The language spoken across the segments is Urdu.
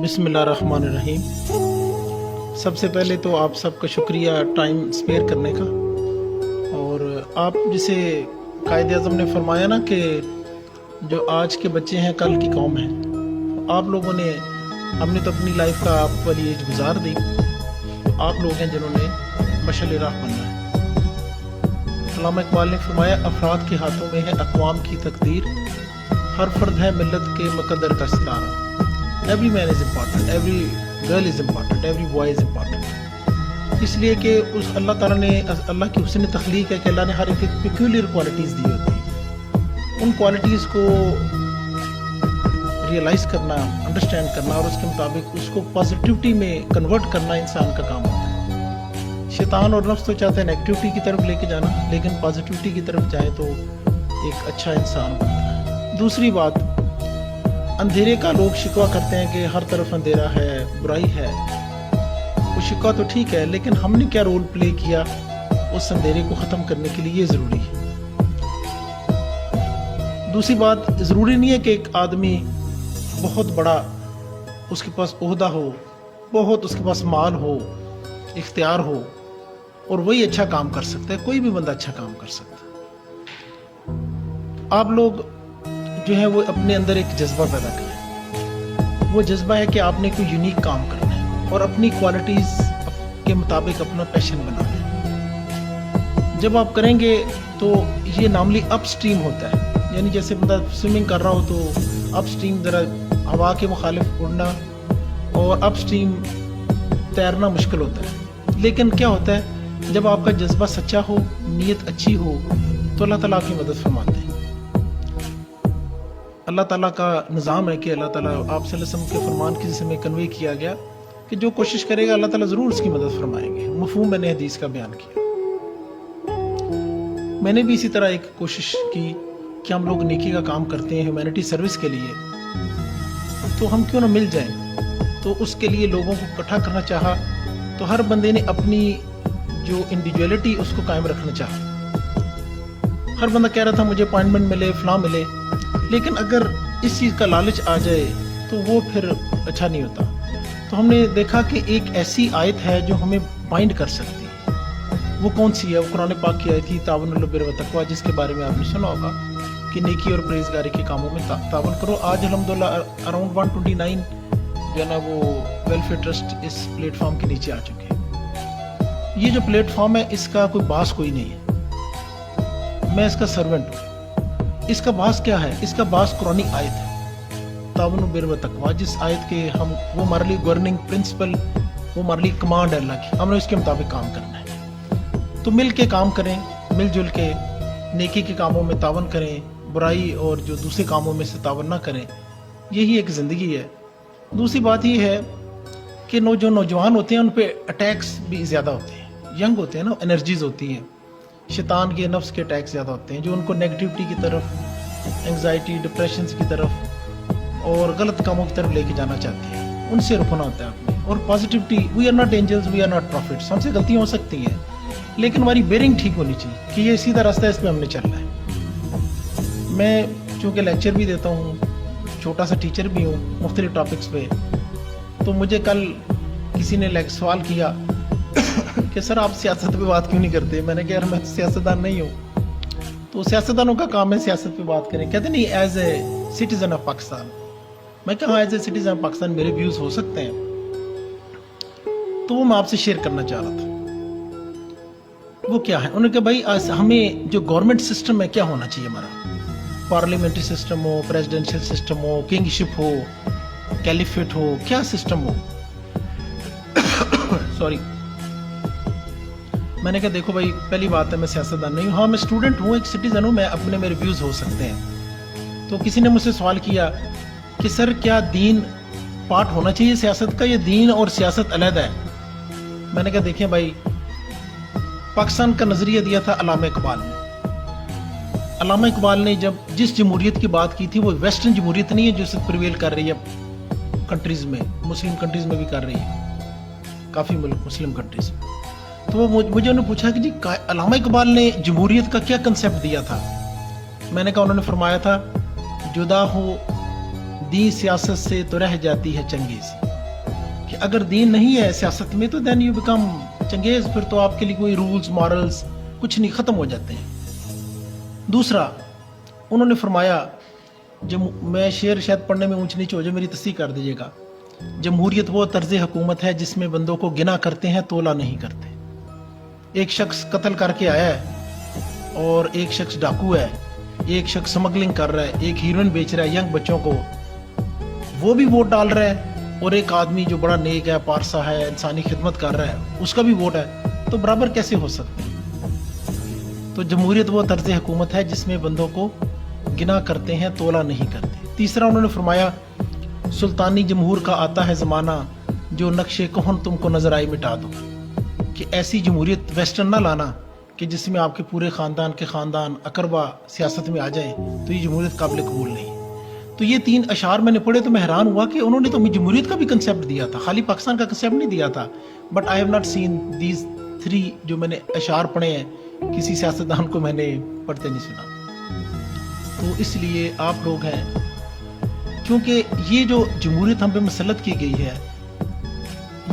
بسم اللہ الرحمن الرحیم۔ سب سے پہلے تو آپ سب کا شکریہ ٹائم اسپیئر کرنے کا، اور آپ جسے قائد اعظم نے فرمایا نا کہ جو آج کے بچے ہیں کل کی قوم ہے، آپ لوگوں نے ہم نے تو اپنی لائف کا آپ والی ایج گزار دی، تو آپ لوگ ہیں جنہوں نے مشعل راہ بننا ہے۔ علامہ اقبال نے فرمایا افراد کے ہاتھوں میں ہے اقوام کی تقدیر، ہر فرد ہے ملت کے مقدر کا ستارہ۔ Every man is important, every girl is important, every boy is important, اس لیے کہ اس اللہ تعالیٰ نے اللہ کی حسن تخلیق ہے کہ اللہ نے ہر ایک پیکولر کوالٹیز دی ہوتی ہیں۔ ان کوالٹیز کو ریئلائز کرنا، انڈرسٹینڈ کرنا اور اس کے مطابق اس کو پازیٹیوٹی میں کنورٹ کرنا انسان کا کام ہوتا ہے۔ شیطان اور نفس تو چاہتے ہیں نیگیٹیوٹی کی طرف لے کے جانا، لیکن پازیٹیوٹی کی طرف جائیں تو ایک اچھا انسان بنتا ہے۔ دوسری بات، اندھیرے کا لوگ شکوہ کرتے ہیں کہ ہر طرف اندھیرا ہے، برائی ہے۔ وہ شکوہ تو ٹھیک ہے، لیکن ہم نے کیا رول پلے کیا اس اندھیرے کو ختم کرنے کے لیے، یہ ضروری ہے۔ دوسری بات، ضروری نہیں ہے کہ ایک آدمی بہت بڑا اس کے پاس عہدہ ہو، بہت اس کے پاس مال ہو، اختیار ہو، اور وہی اچھا کام کر سکتا ہے۔ کوئی بھی بندہ اچھا کام کر سکتا ہے۔ آپ لوگ جو ہے وہ اپنے اندر ایک جذبہ پیدا کریں۔ وہ جذبہ ہے کہ آپ نے کوئی یونیک کام کرنا ہے اور اپنی کوالٹیز کے مطابق اپنا پیشن بنا لیں۔ جب آپ کریں گے تو یہ نارملی اپ سٹریم ہوتا ہے، یعنی جیسے بندہ سوئمنگ کر رہا ہو تو اپ سٹریم ذرا ہوا کے مخالف اڑنا اور اپ سٹریم تیرنا مشکل ہوتا ہے، لیکن کیا ہوتا ہے جب آپ کا جذبہ سچا ہو، نیت اچھی ہو، تو اللہ تعالیٰ آپ کی مدد فرماتے ہیں۔ اللہ تعالیٰ کا نظام ہے کہ اللہ تعالیٰ آپ صلی اللہ علیہ وسلم کے فرمان کی جس میں کنوے کیا گیا کہ جو کوشش کرے گا اللہ تعالیٰ ضرور اس کی مدد فرمائیں گے۔ مفہوم میں نے حدیث کا بیان کیا۔ میں نے بھی اسی طرح ایک کوشش کی کہ ہم لوگ نیکی کا کام کرتے ہیں ہیومینٹی سروس کے لیے، تو ہم کیوں نہ مل جائیں۔ تو اس کے لیے لوگوں کو اکٹھا کرنا چاہا، تو ہر بندے نے اپنی جو انڈیویجویلٹی اس کو قائم رکھنا چاہا۔ ہر بندہ کہہ رہا تھا مجھے اپوائنٹمنٹ ملے، فلاں ملے، لیکن اگر اس چیز کا لالچ آ جائے تو وہ پھر اچھا نہیں ہوتا۔ تو ہم نے دیکھا کہ ایک ایسی آیت ہے جو ہمیں بائنڈ کر سکتی ہے۔ وہ کون سی ہے؟ وہ قرآن پاک کی آیت تھی تعاون البر والتقویٰ، جس کے بارے میں آپ نے سنا ہوگا کہ نیکی اور پرہیزگاری کے کاموں میں تعاون کرو۔ آج الحمدللہ اراؤنڈ 129 جو ہے نا وہ ویلفیئر ٹرسٹ اس پلیٹ فارم کے نیچے آ چکے ہیں۔ یہ جو پلیٹ فارم ہے اس کا کوئی باس کوئی نہیں ہے، میں اس کا سرونٹ ہوں۔ اس کا باس کیا ہے؟ اس کا باس قرآنی آیت ہے، تعاون البر والتقویٰ، جس آیت کے وہ ہمارے لیے گورننگ پرنسپل، وہ ہمارے لیے کمانڈ ہے اللہ کی، ہم نے اس کے مطابق کام کرنا ہے۔ تو مل کے کام کریں، مل جل کے نیکی کے کاموں میں تعاون کریں، برائی اور جو دوسرے کاموں میں سے تعاون نہ کریں، یہی ایک زندگی ہے۔ دوسری بات یہ ہے کہ جو نوجوان ہوتے ہیں ان پہ اٹیکس بھی زیادہ ہوتے ہیں، ینگ ہوتے ہیں نا، انرجیز ہوتی ہیں، شیطان کے نفس کے اٹیک زیادہ ہوتے ہیں جو ان کو نیگیٹیوٹی کی طرف، انگزائٹی، ڈپریشنز کی طرف اور غلط کاموں کی طرف لے کے جانا چاہتے ہیں۔ ان سے رکنا ہوتا ہے آپ نے، اور positivity, we are not angels, we are not prophets, ہم سے غلطیاں ہو سکتی ہیں لیکن ہماری بیئرنگ ٹھیک ہونی چاہیے کہ یہ سیدھا راستہ ہے، اس پہ ہم نے چلنا ہے۔ میں چونکہ لیکچر بھی دیتا ہوں، چھوٹا سا ٹیچر بھی ہوں مختلف ٹاپکس پہ، تو مجھے کل کسی نے سوال کیا کہ سر آپ سیاست پہ بات کیوں نہیں کرتے؟ میں نے کہا یار میں سیاستدان نہیں ہوں۔ تو سیاستدانوں کا کام ہے سیاست پہ بات کریں۔ کہتے نہیں as a citizen of Pakistan. میں کہا as a citizen of Pakistan میرے ویوز ہو سکتے ہیں، تو وہ میں آپ سے شیئر کرنا چاہ رہا تھا۔ وہ کیا ہے؟ انہوں نے کہا بھائی ہمیں جو گورنمنٹ سسٹم ہے کیا ہونا چاہیے ہمارا؟ پارلیمنٹری سسٹم ہو، پریزیڈنشل سسٹم ہو، کنگ شپ ہو، کیلیفیٹ ہو، کیا سسٹم ہو؟ سوری، میں نے کہا دیکھو بھائی پہلی بات ہے میں سیاستدان نہیں ہوں، ہاں میں اسٹوڈنٹ ہوں، ایک سٹیزن ہوں، میں میرے ویوز ہو سکتے ہیں۔ تو کسی نے مجھ سے سوال کیا کہ سر کیا دین پارٹ ہونا چاہیے سیاست کا، یا دین اور سیاست علیحدہ ہے؟ میں نے کہا دیکھیں بھائی، پاکستان کا نظریہ دیا تھا علامہ اقبال نے۔ علامہ اقبال نے جس جمہوریت کی بات کی تھی وہ ویسٹرن جمہوریت نہیں ہے جو سے پریویل کر رہی ہے کنٹریز میں، مسلم کنٹریز میں بھی کر رہی ہے، کافی ملک مسلم کنٹریز میں۔ تو وہ مجھے انہوں نے پوچھا کہ جی علامہ اقبال نے جمہوریت کا کیا کنسیپٹ دیا تھا؟ میں نے کہا انہوں نے فرمایا تھا جدا ہو دین سیاست سے تو رہ جاتی ہے چنگیزی۔ کہ اگر دین نہیں ہے سیاست میں تو دین یو بیکم چنگیز، پھر تو آپ کے لیے کوئی رولز مارلز کچھ نہیں، ختم ہو جاتے ہیں۔ دوسرا انہوں نے فرمایا، میں شعر شاید پڑھنے میں اونچ نیچ ہو جائے، میری تصحیح کر دیجیے گا، جمہوریت وہ طرز حکومت ہے جس میں بندوں کو گنا کرتے ہیں، تولا نہیں کرتے۔ ایک شخص قتل کر کے آیا ہے اور ایک شخص ڈاکو ہے، ایک شخص سمگلنگ کر رہا ہے، ایک ہیروئن بیچ رہا ہے ینگ بچوں کو، وہ بھی ووٹ ڈال رہا ہے، اور ایک آدمی جو بڑا نیک ہے، پارسا ہے، انسانی خدمت کر رہا ہے، اس کا بھی ووٹ ہے، تو برابر کیسے ہو سکتے ہیں؟ تو جمہوریت وہ طرز حکومت ہے جس میں بندوں کو گنا کرتے ہیں، تولا نہیں کرتے۔ تیسرا انہوں نے فرمایا، سلطانی جمہور کا آتا ہے زمانہ، جو نقش کہن تم کو نظر آئے مٹا دو، کہ ایسی جمہوریت ویسٹرن نہ لانا کہ جس میں آپ کے پورے خاندان کے خاندان اقربا سیاست میں آ جائیں، تو یہ جمہوریت قابل قبول نہیں۔ تو یہ 3 اشعار میں نے پڑھے تو میں حیران ہوا کہ انہوں نے تو جمہوریت کا بھی کنسیپٹ دیا تھا، خالی پاکستان کا کنسیپٹ نہیں دیا تھا۔ But I have not seen these 3 جو میں نے اشعار پڑھے ہیں، کسی سیاستدان کو میں نے پڑھتے نہیں سنا۔ تو اس لیے آپ لوگ ہیں، کیونکہ یہ جو جمہوریت ہم پہ مسلط کی گئی ہے،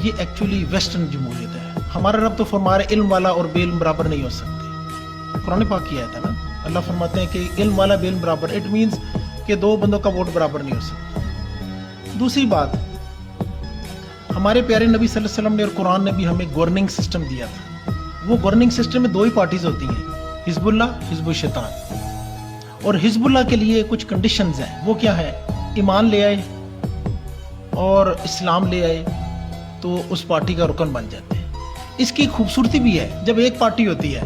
یہ ایکچولی ویسٹرن جمہوریت ہے۔ ہمارا رب تو فرما رہے علم والا اور بے علم برابر نہیں ہو سکتے، قرآن پاک کی آیت ہے نا، اللہ فرماتے ہیں کہ علم والا بے علم برابر، اٹ مینس کہ 2 بندوں کا ووٹ برابر نہیں ہو سکتا۔ دوسری بات، ہمارے پیارے نبی صلی اللہ علیہ وسلم نے اور قرآن نے بھی ہمیں گورننگ سسٹم دیا تھا۔ وہ گورننگ سسٹم میں 2 ہی پارٹیز ہوتی ہیں، حزب اللہ، حزب الشیطان۔ اور حزب اللہ کے لیے کچھ کنڈیشنز ہیں، وہ کیا ہے؟ ایمان لے آئے اور اسلام لے آئے تو اس پارٹی کا رکن بن جاتے ہیں۔ اس کی خوبصورتی بھی ہے، جب ایک پارٹی ہوتی ہے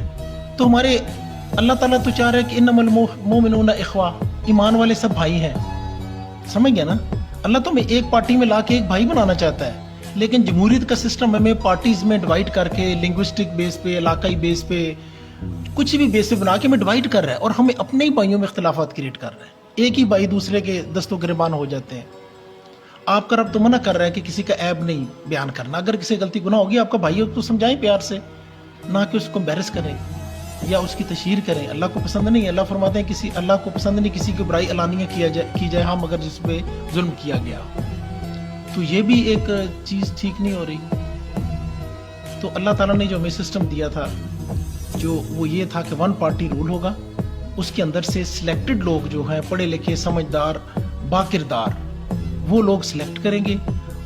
تو ہمارے اللہ تعالیٰ تو چاہ رہے کہ انما المؤمنون اخوہ، ایمان والے سب بھائی ہیں، سمجھ گیا نا؟ اللہ تو ہمیں ایک پارٹی میں لا کے ایک بھائی بنانا چاہتا ہے، لیکن جمہوریت کا سسٹم ہمیں پارٹیز میں ڈیوائیڈ کر کے لنگوسٹک بیس پہ، علاقائی بیس پہ، کچھ بھی بیس پہ بنا کے ہمیں ڈیوائیڈ کر رہا ہے، اور ہمیں اپنے ہی بھائیوں میں اختلافات کریٹ کر رہا ہے۔ ایک ہی بھائی دوسرے کے دست و گریبان ہو جاتے ہیں۔ آپ کا رب تو منع کر رہا ہے کہ کسی کا عیب نہیں بیان کرنا، اگر کسی غلطی گناہ ہوگی آپ کا بھائی ہو تو سمجھائیں پیار سے، نہ کہ اس کو امبیرس کریں یا اس کی تشہیر کریں۔ اللہ کو پسند نہیں ہے، اللہ فرماتے ہیں اللہ کو پسند نہیں کسی کی برائی علانیہ کی جائے، ہاں مگر جس پہ ظلم کیا گیا۔ تو یہ بھی ایک چیز ٹھیک نہیں ہو رہی۔ تو اللہ تعالیٰ نے جو ہمیں سسٹم دیا تھا، جو وہ یہ تھا کہ 1 پارٹی رول ہوگا، اس کے اندر سے سلیکٹڈ لوگ جو ہیں پڑھے لکھے، سمجھدار، باکردار، وہ لوگ سلیکٹ کریں گے،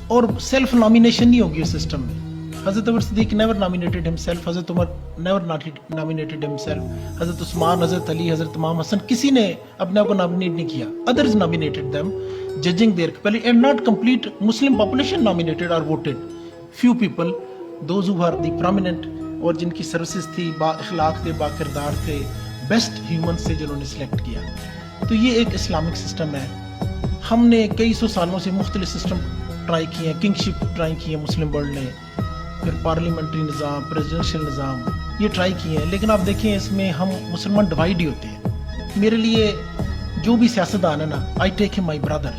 اور سیلف نامینیشن نہیں ہوگی اس سسٹم میں۔ حضرت عمر صدیق نیور نامینیٹڈ ہمسیلف، حضرت عمر نیور نامینیٹڈ ہمسیلف، حضرت عثمان، حضرت علی، حضرت امام حسن، کسی نے اپنے آپ کو نامینیٹ نہیں کیا، others nominated them judging their capability, and not complete Muslim population nominated or voted, few people, those who are the prominent اور جن کی سروسز تھی، با اخلاق تھے، با کردار تھے، بیسٹ ہیومن سے جنہوں نے سلیکٹ کیا۔ تو یہ ایک اسلامک سسٹم ہے۔ ہم نے کئی 100 سالوں سے مختلف سسٹم ٹرائی کیے ہیں، کنگ شپ ٹرائی کی ہے مسلم ورلڈ نے، پھر پارلیمنٹری نظام، پریزیڈنشل نظام، یہ ٹرائی کیے ہیں، لیکن آپ دیکھیں اس میں ہم مسلمان ڈیوائڈ ہی ہوتے ہیں۔ میرے لیے جو بھی سیاستدان ہے نا، آئی ٹیک ہم مائی برادر،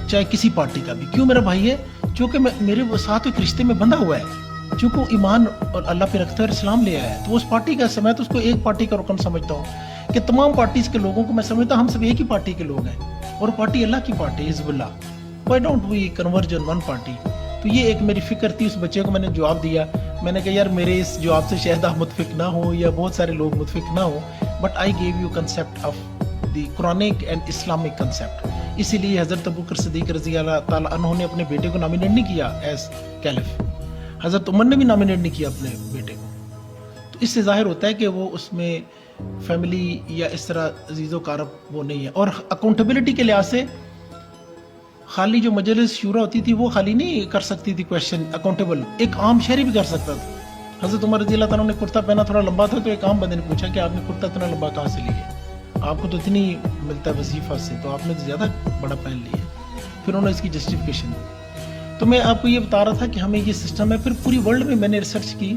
چاہے کسی پارٹی کا بھی، کیوں میرا بھائی ہے؟ چونکہ میرے ساتھ ایک رشتے میں بندھا ہوا ہے، چونکہ وہ ایمان اور اللہ پہ رکھتا ہے، اسلام لے آیا ہے، تو اس پارٹی کا میں تو اس کو ایک پارٹی کا رکن سمجھتا ہوں، کہ تمام پارٹیز کے لوگوں کو میں سمجھتا ہوں ہم سب ایک ہی پارٹی کے لوگ ہیں، اور پارٹی اللہ کی پارٹی، حزب اللہ۔ Why don't we converge in 1 party? تو یہ ایک میری فکر تھی۔ اس بچے کو میں نے جواب دیا، میں نے کہا یار میرے اس جواب سے شاید آپ متفق نہ ہوں یا بہت سارے لوگ متفق نہ ہوں، but I give you concept of the Quranic and Islamic concept. اسی لیے حضرت ابوبکر صدیق رضی اللہ تعالیٰ عنہ نے اپنے بیٹے کو نامینیٹ نہیں کیا ایز کیلف، حضرت عمر نے بھی نامینیٹ نہیں کیا اپنے بیٹے کو۔ تو اس سے ظاہر ہوتا ہے کہ وہ اس میں فیملی یا اس طرح عزیز و قارب وہ نہیں ہے۔ اور اکاؤنٹیبلٹی کے لحاظ سے خالی جو مجلس شورا ہوتی تھی وہ خالی نہیں کر سکتی تھی کویشچن اکاؤنٹیبل، ایک عام شہری بھی کر سکتا تھا۔ حضرت عمر رضی اللہ تعالیٰ نے کرتا پہنا تھوڑا لمبا تھا، تو ایک عام بندے نے پوچھا کہ آپ نے کرتا اتنا لمبا کہاں سے لیا؟ آپ کو تو اتنی ملتا ہے وظیفہ سے، تو آپ نے تو زیادہ بڑا پہن لیا۔ پھر انہوں نے اس کی جسٹیفیکیشن دی۔ تو میں آپ کو یہ بتا رہا تھا کہ ہمیں یہ سسٹم ہے۔ پھر پوری ورلڈ میں نے ریسرچ کی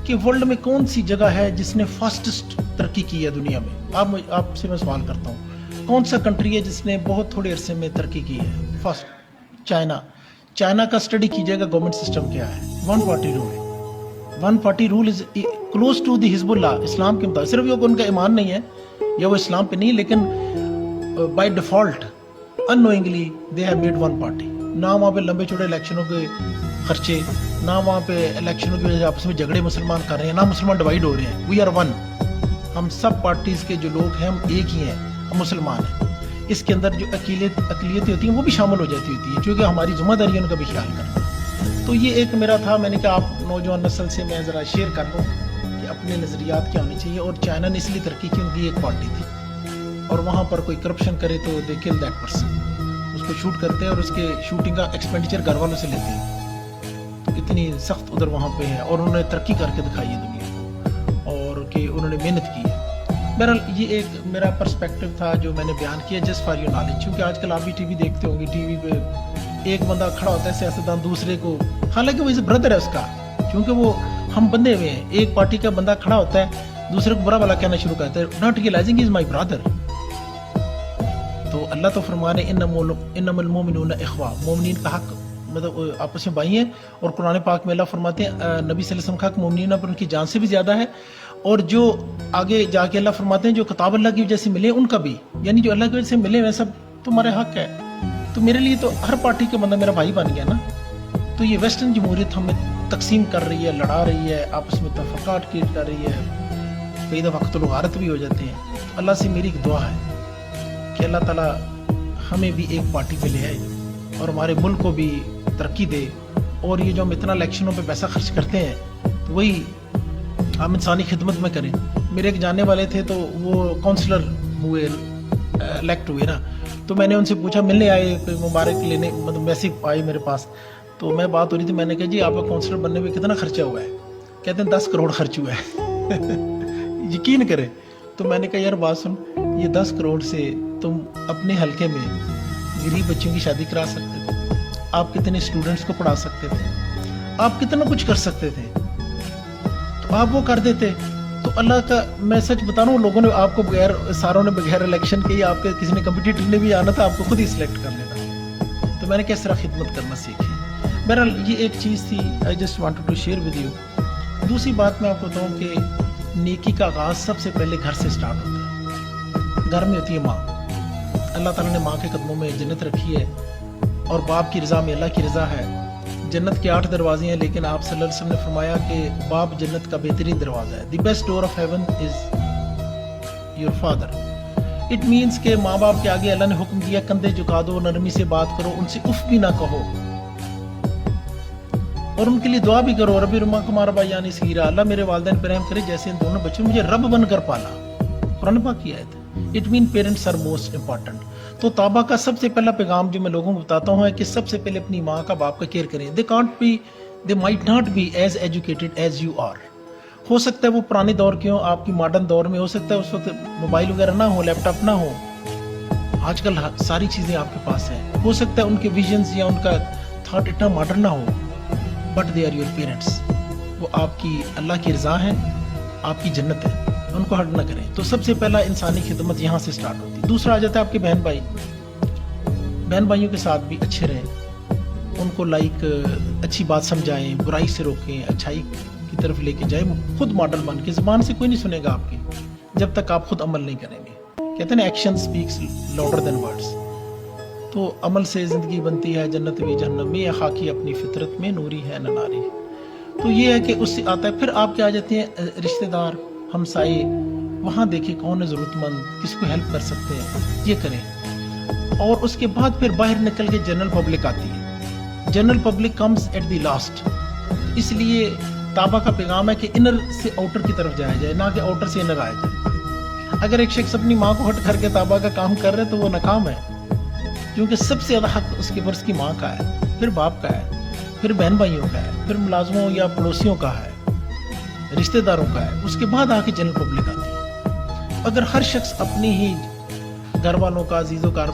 کہ ورلڈ میں کون سی جگہ ہے جس نے فاسٹسٹ ترقی کی ہے دنیا میں۔ آپ سے میں سوال کرتا ہوں، کون سا کنٹری ہے جس نے بہت تھوڑے عرصے میں ترقی کی ہے؟ فرسٹ چائنا کا اسٹڈی کیجیے گا، گورنمنٹ سسٹم کیا ہے؟ 1 party rule. 1 party rule is close to the حزب اللہ، اسلام کے مطابق۔ صرف یہ ان کا ایمان نہیں ہے یا وہ اسلام پہ نہیں، لیکن by default unknowingly they have made 1 party. نہ وہاں پہ لمبے چوڑے الیکشنوں کے خرچے، نہ وہاں پہ الیکشنوں کی وجہ سے آپس میں جھگڑے مسلمان کر رہے ہیں، نہ مسلمان ڈیوائڈ ہو رہے ہیں. We are one. ہم سب پارٹیز کے جو لوگ ہیں ہم ایک ہی ہیں، ہم مسلمان ہیں. اس کے اندر جو اقلیتیں ہوتی ہیں وہ بھی شامل ہو جاتی ہوتی ہیں، کیونکہ ہماری ذمہ داری ہے ان کا بھی خیال کرنا. تو یہ ایک میرا تھا، میں نے کہا آپ نوجوان نسل سے میں ذرا شیئر کر لوں کہ اپنے نظریات کیا ہونے چاہیے. اور چائنا نے اس لیے ترقی کی، ان کی ایک پارٹی تھی، اور وہاں پر کوئی کرپشن کرے تو دے کل دیٹ پرسن، اس کو شوٹ کرتے ہیں اور اس کے شوٹنگ کا ایکسپینڈیچر گھر والوں سے لیتے ہیں. تو اتنی سخت ادھر وہاں پہ ہے، اور انہوں نے ترقی کر کے دکھائی ہے دنیا کو، اور کہ انہوں نے محنت کی ہے. بہرحال یہ ایک میرا پرسپیکٹو تھا جو میں نے بیان کیا جسٹ فار یور نالج. کیونکہ آج کل آپ بھی ٹی وی دیکھتے ہوں گے، ٹی وی پہ ایک بندہ کھڑا ہوتا ہے سیاستدان دوسرے کو، حالانکہ وہ بردر ہے اس کا، کیونکہ وہ ہم بندے ہوئے ہیں. ایک پارٹی کا بندہ کھڑا ہوتا ہے دوسرے کو برا بھلا کہنا شروع کرتا ہے، ناٹ ریئلائزنگ از مائی برادر. تو اللہ تو فرمانے انما المؤمنون اخوہ، مومنین کا حق مطلب آپس میں بھائی ہیں. اور قرآن پاک میں اللہ فرماتے ہیں نبی صلی اللہ علیہ وسلم کا حق مومنین پر ان کی جان سے بھی زیادہ ہے. اور جو آگے جا کے اللہ فرماتے ہیں جو کتاب اللہ کی وجہ سے ملے ان کا بھی، یعنی جو اللہ کی وجہ سے ملے وہ سب تمہارے حق ہے. تو میرے لیے تو ہر پارٹی کا بندہ میرا بھائی بن گیا نا. تو یہ ویسٹرن جمہوریت ہمیں تقسیم کر رہی ہے، لڑا رہی ہے، آپس میں تفرقات کریٹ کر رہی ہے، کئی دفعہ قتل و غارت بھی ہو جاتے ہیں. تو اللہ سے میری ایک دعا ہے کہ اللہ تعالیٰ ہمیں بھی ایک پارٹی پہ لے آئے اور ہمارے ملک کو بھی ترقی دے. اور یہ جو ہم اتنا الیکشنوں پہ پیسہ خرچ کرتے ہیں تو وہی ہم انسانی خدمت میں کریں. میرے ایک جاننے والے تھے تو وہ کونسلر ہوئے، الیکٹ ہوئے نا. تو میں نے ان سے پوچھا، ملنے آئے مبارک لینے، مطلب میسج آئی میرے پاس. تو میں بات ہو رہی تھی، میں نے کہا جی آپ کا کونسلر بننے میں کتنا خرچہ ہوا ہے؟ کہتے ہیں 10 کروڑ خرچ ہوا ہے. یقین کریں. تو میں نے کہا یار بات سن، یہ 10 کروڑ سے تم اپنے حلقے میں غریب بچوں کی شادی کرا سکتے تھے، آپ کتنے اسٹوڈنٹس کو پڑھا سکتے تھے، آپ کتنا کچھ کر سکتے تھے. تو آپ وہ کر دیتے. تو اللہ کا میں سچ بتا رہا ہوں، لوگوں نے آپ کو بغیر ساروں نے بغیر الیکشن کے، آپ کے کسی نے کمپٹیٹر نے بھی آنا تھا، آپ کو خود ہی سلیکٹ کر لینا. تو میں نے کس طرح خدمت کرنا سیکھی. بہرحال یہ ایک چیز تھی، I just wanted to share with you. دوسری بات میں آپ کو بتاؤں کہ نیکی کا آغاز سب سے پہلے گھر سے سٹارٹ ہوتا ہے. گھر میں ہوتی ہے ماں. اللہ تعالیٰ نے ماں کے قدموں میں جنت رکھی ہے، اور باپ کی رضا میں اللہ کی رضا ہے. جنت کے 8 دروازے ہیں، لیکن آپ صلی اللہ علیہ وسلم نے فرمایا کہ باپ جنت کا بہترین دروازہ ہے. The best door of heaven is your father. It means کہ ماں باپ کے آگے اللہ نے حکم دیا کندھے جھکا دو، نرمی سے بات کرو، ان سے اف بھی نہ کہو، اور ان کے لیے دعا بھی کرو. ربی رحمہما ربیانی صغیرا، اللہ میرے والدین پر رحم کرے جیسے ان دونوں بچوں نے مجھے رب بن کر پالا. قرآن پاک کی آیت ہے. It mean parents are most important. تو طابہ کا سب سے پہلا پیغام جو میں لوگوں کو بتاتا ہوں ہے کہ سب سے پہلے اپنی ماں کا باپ کا کیئر کریں. they might not be as educated as you are. ہو سکتا ہے وہ پرانے دور کے ہوں، آپ کی ماڈرن دور میں ہو سکتا ہے اس وقت موبائل وغیرہ نہ ہو، لیپ ٹاپ نہ ہو. آج کل ساری چیزیں آپ کے پاس ہیں. ہو سکتا ہے ان کے ویژنز یا ان کا تھاٹ اتنا ماڈرن نہ ہو، but they are your parents. وہ آپ کی اللہ کی رضا ہے، آپ کی جنت ہے، ان کو ہرٹ نہ کریں. تو سب سے پہلا انسانی خدمت یہاں سے سٹارٹ ہوتی ہے. دوسرا آ جاتا ہے آپ کے بہن بھائی. بہن بھائیوں کے ساتھ بھی اچھے رہیں، ان کو اچھی بات سمجھائیں، برائی سے روکیں، اچھائی کی طرف لے کے جائیں. خود ماڈل بن کے، زبان سے کوئی نہیں سنے گا آپ کی جب تک آپ خود عمل نہیں کریں گے. کہتے ہیں نا action specs louder than words. تو عمل سے زندگی بنتی ہے، جنت بھی جہنم میں، یا خاکی اپنی فطرت میں، نوری ہے نہ ناری. تو یہ ہے کہ اس سے آتا ہے. پھر آپ کے آ جاتے ہیں رشتہ دار، ہمسائے. وہاں دیکھیں کون ہے ضرورت مند، کس کو ہیلپ کر سکتے ہیں، یہ کریں. اور اس کے بعد پھر باہر نکل کے جنرل پبلک آتی ہے. General public comes at the last. اس لیے طابہ کا پیغام ہے کہ انر سے آؤٹر کی طرف جایا جائے، نہ کہ آؤٹر سے انر آیا جائے. اگر ایک شخص اپنی ماں کو ہٹ کر کے طابہ کا کام کر رہے تو وہ ناکام ہے، کیونکہ سب سے زیادہ حق اس کے اوپر اس کی ماں کا ہے، پھر باپ کا ہے، پھر بہن بھائیوں کا ہے، پھر ملازموں یا پڑوسیوں کا ہے، رشتہ داروں کا ہے. اس کے بعد آ کے جنرل پبلک آتی ہے. اگر ہر شخص اپنی ہی گھر والوں کا، عزیزوں کا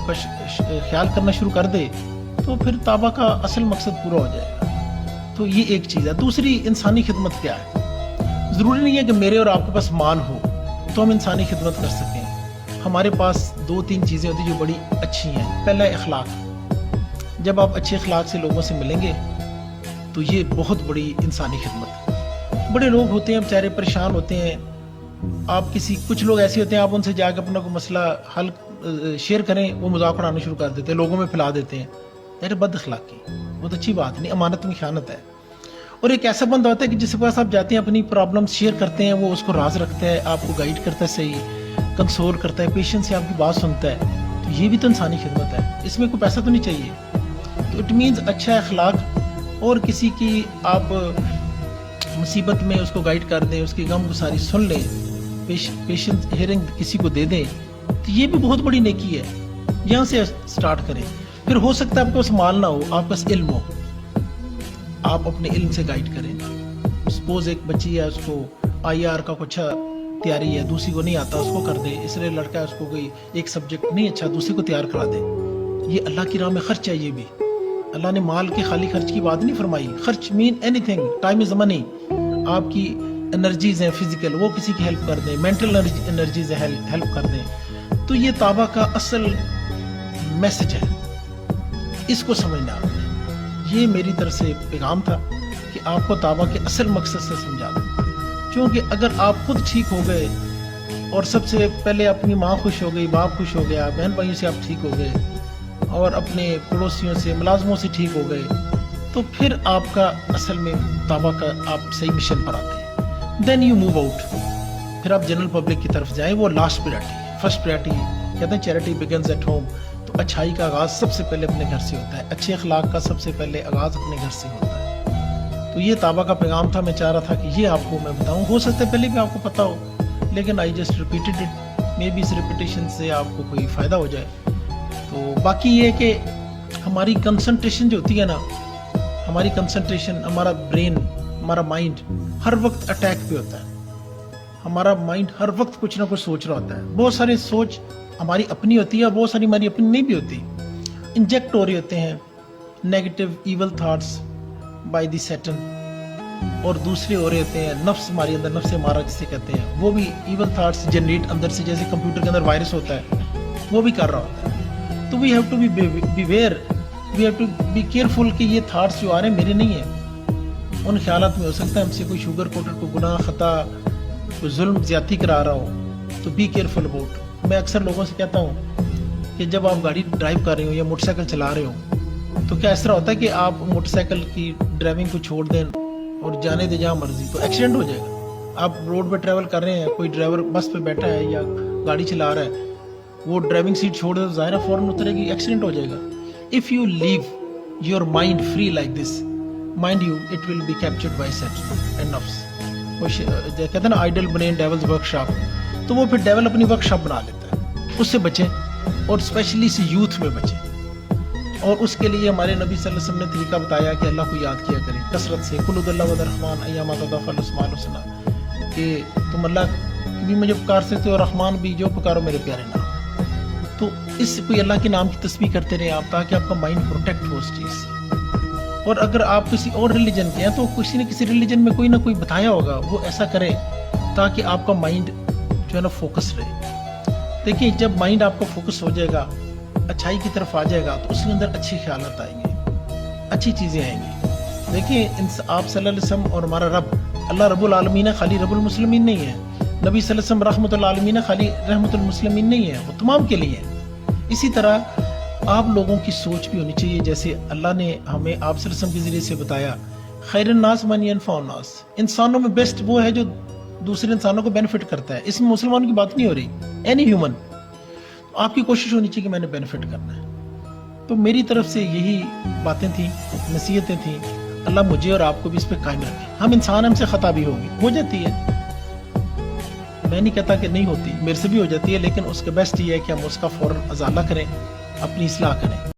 خیال کرنا شروع کر دے تو پھر طابہ کا اصل مقصد پورا ہو جائے گا. تو یہ ایک چیز ہے. دوسری انسانی خدمت کیا ہے؟ ضروری نہیں ہے کہ میرے اور آپ کے پاس مال ہو تو ہم انسانی خدمت کر سکیں. ہمارے پاس 2-3 چیزیں ہوتی ہیں جو بڑی اچھی ہیں. پہلا ہے اخلاق. جب آپ اچھے اخلاق سے لوگوں سے ملیں گے تو یہ بہت بڑی انسانی خدمت. بڑے لوگ ہوتے ہیں بیچارے پریشان ہوتے ہیں. آپ کچھ لوگ ایسے ہوتے ہیں، آپ ان سے جا کے اپنا کوئی مسئلہ حل شیئر کریں، وہ مذاق اڑانا شروع کر دیتے ہیں، لوگوں میں پھیلا دیتے ہیں. ظاہر بد اخلاقی بہت اچھی بات نہیں, امانت میں خیانت ہے. اور ایک ایسا بندہ ہوتا ہے کہ جس کے پاس آپ جاتے ہیں, اپنی پرابلم شیئر کرتے ہیں, وہ اس کو راز رکھتا ہے, آپ کو گائیڈ کرتا ہے, صحیح کنسول کرتا ہے, پیشنس سے آپ کی بات سنتا ہے. تو یہ بھی تو انسانی خدمت ہے, اس میں کوئی پیسہ تو نہیں چاہیے. تو اٹ مینز اچھا اخلاق, اور کسی کی آپ مصیبت میں اس کو گائیڈ کر دیں, اس کی غم گساری سن لیں, پیشنس ہیئرنگ کسی کو دے دیں, تو یہ بھی بہت بڑی نیکی ہے. یہاں سے سٹارٹ کریں. پھر ہو سکتا ہے آپ کے پاس مال نہ ہو, آپ کے پاس علم ہو, آپ اپنے علم سے گائیڈ کریں. سپوز ایک بچی ہے, اس کو IR کا کچھ تیاری ہے, دوسری کو نہیں آتا, اس کو کر دے. اس لیے لڑکا ہے, اس کو کوئی ایک سبجیکٹ نہیں اچھا, دوسری کو تیار کرا دے. یہ اللہ کی راہ میں خرچ ہے. یہ بھی اللہ نے مال کے خالی خرچ کی بات نہیں فرمائی. خرچ مین اینی تھنگ, ٹائم از منی. آپ کی انرجیز ہیں فزیکل, وہ کسی کی ہیلپ کر دیں, مینٹل انرجیز ہیں ہیلپ کر دیں. تو یہ توبہ کا اصل میسج ہے, اس کو سمجھنا آپ نے. یہ میری طرف سے پیغام تھا کہ آپ کو توبہ کے اصل مقصد سے سمجھا دوں. کیونکہ اگر آپ خود ٹھیک ہو گئے, اور سب سے پہلے اپنی ماں خوش ہو گئی, باپ خوش ہو گیا, بہن بھائیوں سے آپ ٹھیک ہو گئے, اور اپنے پڑوسیوں سے, ملازموں سے ٹھیک ہو گئے, تو پھر آپ کا اصل میں توبہ کا آپ صحیح مشن پر آتے ہیں. Then you move out. پھر آپ جنرل پبلک کی طرف جائیں. وہ لاسٹ پریورٹی ہے. فرسٹ پریورٹی کہتے ہیں چیریٹی بگنز ایٹ ہوم. تو اچھائی کا آغاز سب سے پہلے اپنے گھر سے ہوتا ہے. اچھے اخلاق کا سب سے پہلے آغاز اپنے گھر سے ہوتا ہے. تو یہ توبہ کا پیغام تھا. میں چاہ رہا تھا کہ یہ آپ کو میں بتاؤں. ہو سکتا ہے پہلے بھی آپ کو پتا ہو, لیکن I just repeated it. Maybe اس ریپیٹیشن سے آپ کو کوئی فائدہ ہو جائے. تو باقی یہ کہ ہماری کنسنٹریشن جو ہوتی ہے نا, ہماری کنسنٹریشن, ہمارا برین, ہمارا مائنڈ ہر وقت اٹیک پہ ہوتا ہے. ہمارا مائنڈ ہر وقت کچھ نہ کچھ سوچ رہا ہوتا ہے. بہت سارے سوچ ہماری اپنی ہوتی ہے, بہت ساری ہماری اپنی نہیں بھی ہوتی. انجیکٹ ہو رہے ہوتے ہیں negative evil thoughts by the Satan, اور دوسرے ہو رہے ہوتے ہیں نفس ہمارے اندر, نفس ہمارا جسے کہتے ہیں, وہ بھی ایول تھاٹس جنریٹ اندر سے, جیسے کمپیوٹر کے اندر وائرس ہوتا ہے, وہ بھی کر رہا ہوتا ہے. تو we have to be aware, we have to be careful کہ یہ تھاٹس جو آ رہے ہیں میرے نہیں ہیں. ان خیالات میں ہو سکتا ہے ہم سے کوئی شوگر کوٹڈ, کوئی گناہ خطا, کوئی ظلم زیادتی کرا رہا ہو. تو بی کیئرفل اباؤٹ. میں اکثر لوگوں سے کہتا ہوں کہ جب آپ گاڑی ڈرائیو کر رہے ہو یا موٹر سائیکل چلا رہے ہو, تو کیا اس طرح ہوتا ہے کہ آپ موٹر سائیکل کی ڈرائیونگ کو چھوڑ دیں اور جانے دیں جہاں مرضی, تو ایکسیڈنٹ ہو جائے گا. آپ روڈ پہ ٹریول کر رہے ہیں, کوئی ڈرائیور بس پہ بیٹھا ہے یا گاڑی چلا رہا ہے, وہ ڈرائیونگ سیٹ چھوڑ دے تو ظاہر فوراً اترے گی, ایکسیڈنٹ ہو جائے گا. If you leave your mind free like this, mind you it will be captured by set and نفس. کہتے ہیں نا idle brain devil's workshop, تو وہ پھر ڈیول اپنی ورک شاپ بنا لیتا ہے. اس سے بچیں, اور اسپیشلی اس یوتھ میں بچیں. اور اس کے لیے ہمارے نبی صلی اللہ علیہ وسلم نے طریقہ بتایا کہ اللہ کو یاد کیا کریں کثرت سے. قل ادعوا اللہ والرحمن ایما تدعوا الاسماء الحسنى, کہ تم اللہ بھی مجھے پکار سکتے ہو, رحمان بھی, جو پکارو میرے پیارے نام. تو اس سے کوئی اللہ کے نام کی تسبیح کرتے رہیں آپ, تاکہ آپ کا مائنڈ پروٹیکٹ ہو اس چیز سے. اور اگر آپ کسی اور ریلیجن کے ہیں, تو کسی نہ کسی ریلیجن میں کوئی نہ کوئی بتایا ہوگا, وہ ایسا کرے تاکہ آپ کا مائنڈ جو ہے نا فوکس رہے. دیکھیں جب مائنڈ آپ کا فوکس ہو جائے گا, اچھائی کی طرف آ جائے گا, تو اس کے اندر اچھی خیالات آئیں گے, اچھی چیزیں آئیں گی. دیکھیں آپ صلی اللہ علیہ وسلم اور ہمارا رب اللہ رب العالمین ہے, خالی رب المسلمین نہیں ہے. نبی صلی اللہ علیہ وسلم رحمۃ العالمین ہے, خالی رحمۃ المسلمین نہیں ہے, وہ تمام کے لیے ہے. اسی طرح آپ لوگوں کی سوچ بھی ہونی چاہیے, جیسے اللہ نے ہمیں آپ صلی اللہ علیہ وسلم کے ذریعے سے بتایا, خیر الناس من ینفع الناس, انسانوں میں بیسٹ وہ ہے جو دوسرے انسانوں کو بینیفٹ کرتا ہے. اس میں مسلمانوں کی بات نہیں ہو رہی, اینی ہیومن. آپ کی کوشش ہونی چاہیے کہ میں نے بینیفٹ کرنا ہے. تو میری طرف سے یہی باتیں تھیں, نصیحتیں تھیں. اللہ مجھے اور آپ کو بھی اس پہ قائم رکھے. ہم انسان, ہم سے خطا بھی ہوگی, ہو جاتی ہے, میں نہیں کہتا کہ نہیں ہوتی, میرے سے بھی ہو جاتی ہے, لیکن اس کا بیسٹ یہ ہے کہ ہم اس کا فوراً ازالہ کریں, اپنی اصلاح کریں.